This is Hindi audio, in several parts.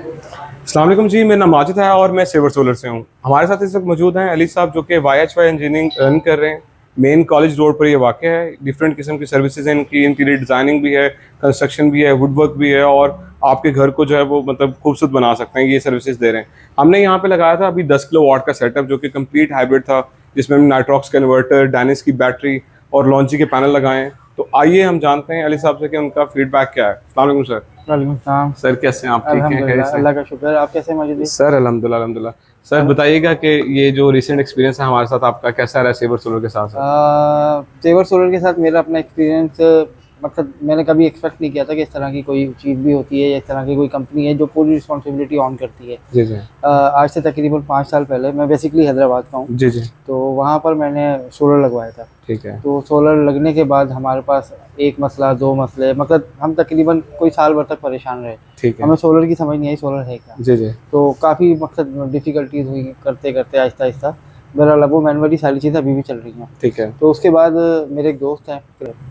अस्सलाम वालेकुम जी, मेरा नाम माजिद है और मैं सेवर सोलर से हूँ। हमारे साथ इस वक्त मौजूद हैं अली साहब, जो कि YHY इंजीनियरिंग रन कर रहे हैं। मेन कॉलेज रोड पर ये वाक़ है। डिफरेंट किस्म की सर्विसेज हैं इनकी, इंटीरियर डिज़ाइनिंग भी है, कंस्ट्रक्शन भी है, वुड वर्क भी है, और आपके घर को जो है वो मतलब खूबसूरत बना सकते हैं, ये सर्विसेज दे रहे हैं। हमने यहाँ पे लगाया था अभी 10 किलोवाट का सेटअप, जो कि कंप्लीट हाइब्रिड था, जिसमें हमने नाइट्रॉक्स कन्वर्टर, डायनेस की बैटरी और लॉन्ची के पैनल लगाए हैं। तो आइए हम जानते हैं अली साहब से कि उनका फीडबैक क्या है। अस्सलाम वालेकुम सर। वालेकुम सलाम। सर कैसे हैं आप? ठीक हैं? अल्हम्दुलिल्लाह, अल्लाह का शुक्र। आप कैसे मौजूद हैं? सर अल्हम्दुलिल्लाह अल्हम्दुलिल्लाह। सर बताइएगा कि ये जो रिसेंट एक्सपीरियंस है हमारे साथ, आपका कैसा रहा सेवर सोलर के साथ साथ? सेवर सोलर के साथ मेरा अपना एक्सपीरियंस, मतलब मैंने कभी एक्सपेक्ट नहीं किया था कि इस तरह की कोई चीज़ भी होती है या इस तरह की कोई कंपनी है जो पूरी रिस्पॉन्सिबिलिटी ऑन करती है। जी जी। आज से तकरीबन 5 साल पहले, मैं बेसिकली हैदराबाद का हूँ। जी जी। तो वहाँ पर मैंने सोलर लगवाया था। ठीक है। तो सोलर लगने के बाद हमारे पास एक मसला, 2 मसले, मतलब हम तकरीबन कोई साल भर तक परेशान रहे। ठीक है। हमें सोलर की समझ नहीं आई, सोलर है क्या। जी जी। तो काफ़ी मतलब डिफ़िकल्टीज हुई करते करते आहिस्ता आहिस्ता। बहरहाल वो मैनुअली सारी चीज़ें अभी भी चल रही हैं। ठीक है। तो उसके बाद मेरे एक दोस्त हैं,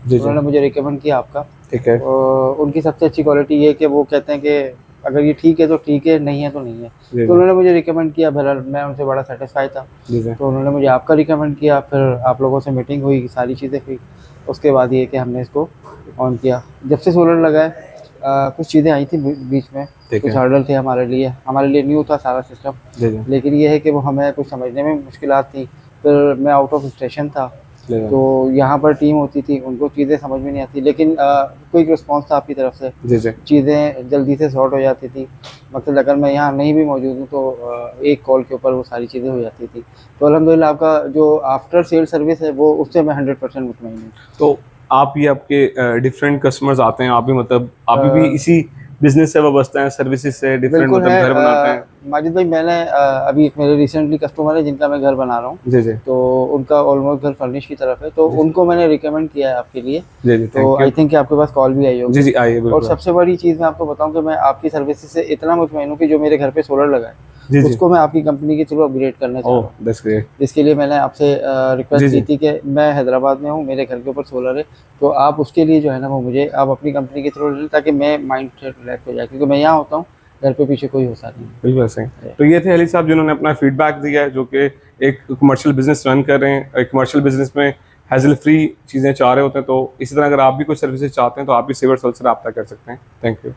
जी उन्होंने मुझे रिकमेंड किया आपका। ठीक है। उनकी सबसे अच्छी क्वालिटी ये है कि वो कहते हैं कि अगर ये ठीक है तो ठीक है, नहीं है तो नहीं है। जी तो उन्होंने मुझे रिकमेंड किया, बहरहाल मैं उनसे बड़ा सेटिस्फाई था। जी जी। तो उन्होंने मुझे आपका रिकमेंड किया, फिर आप लोगों से मीटिंग हुई, सारी चीज़ें हुई। उसके बाद ये कि हमने इसको ऑन किया। जब से सोलर लगा है कुछ चीज़ें आई थी बीच में, कुछ हर्डल थे हमारे लिए न्यू था सारा सिस्टम। जी जी। लेकिन ये है कि वो हमें कुछ समझने में मुश्किलात थी। फिर मैं आउट ऑफ स्टेशन था, तो यहाँ पर टीम होती थी, उनको चीज़ें समझ में नहीं आती, लेकिन क्विक रिस्पांस था आपकी तरफ से। जी जी। चीज़ें जल्दी से सॉर्ट हो जाती थी। मतलब अगर मैं यहाँ नहीं भी मौजूद हूँ तो एक कॉल के ऊपर वो सारी चीज़ें हो जाती थी। तो अल्हम्दुलिल्लाह आपका जो आफ्टर सेल सर्विस है वो उससे मैं 100% मुतमईन हूँ। तो आप ये आपके डिफरेंट कस्टमर्स आते हैं, आप भी मतलब आप भी इसी बिजनेस से वाबस्ता हैं, सर्विसेज से डिफरेंट बिल्कुल मतलब है। घर बनाते हैं? माजिद भाई, मैंने अभी एक मेरे रिसेंटली कस्टमर है जिनका मैं घर बना रहा हूँ। जी जी। तो उनका ऑलमोस्ट घर फर्निश की तरफ है, तो उनको मैंने रिकमेंड किया है आपके लिए। जी जी। तो आई थिंक कि आपके पास कॉल भी आई होगी। जी जी, आइए और बिल्कुल। सबसे बड़ी चीज़ मैं आपको बताऊं कि मैं आपकी सर्विसेज से इतना मुतमईन हूँ कि जो मेरे घर पे सोलर लगा है जी जी। उसको मैं आपकी कंपनी के थ्रू अपग्रेड करना चाह रहा हूँ। That's great. जिसके लिए मैंने आपसे रिक्वेस्ट जी की जी। थी कि मैं हैदराबाद में हूँ, मेरे घर के ऊपर सोलर है, तो आप उसके लिए जो है ना वो मुझे आप अपनी कंपनी के थ्रू लें, ताकि मैं माइंड सेट रिलैक्स हो जाए, क्योंकि मैं यहाँ होता हूँ, घर पे पीछे कोई होता नहीं। बिल्कुल सही। तो ये थे अली साहब जिन्होंने अपना फीडबैक दिया है, जो कि एक कमर्शियल बिजनेस रन कर रहे हैं। एक कमर्शियल बिजनेस में हैजल फ्री चीज़ें चाह रहे होते हैं। तो इसी तरह अगर आप भी कोई सर्विसेज चाहते हैं तो आप भी सेवर सेल से रब्ता कर सकते हैं। Thank you.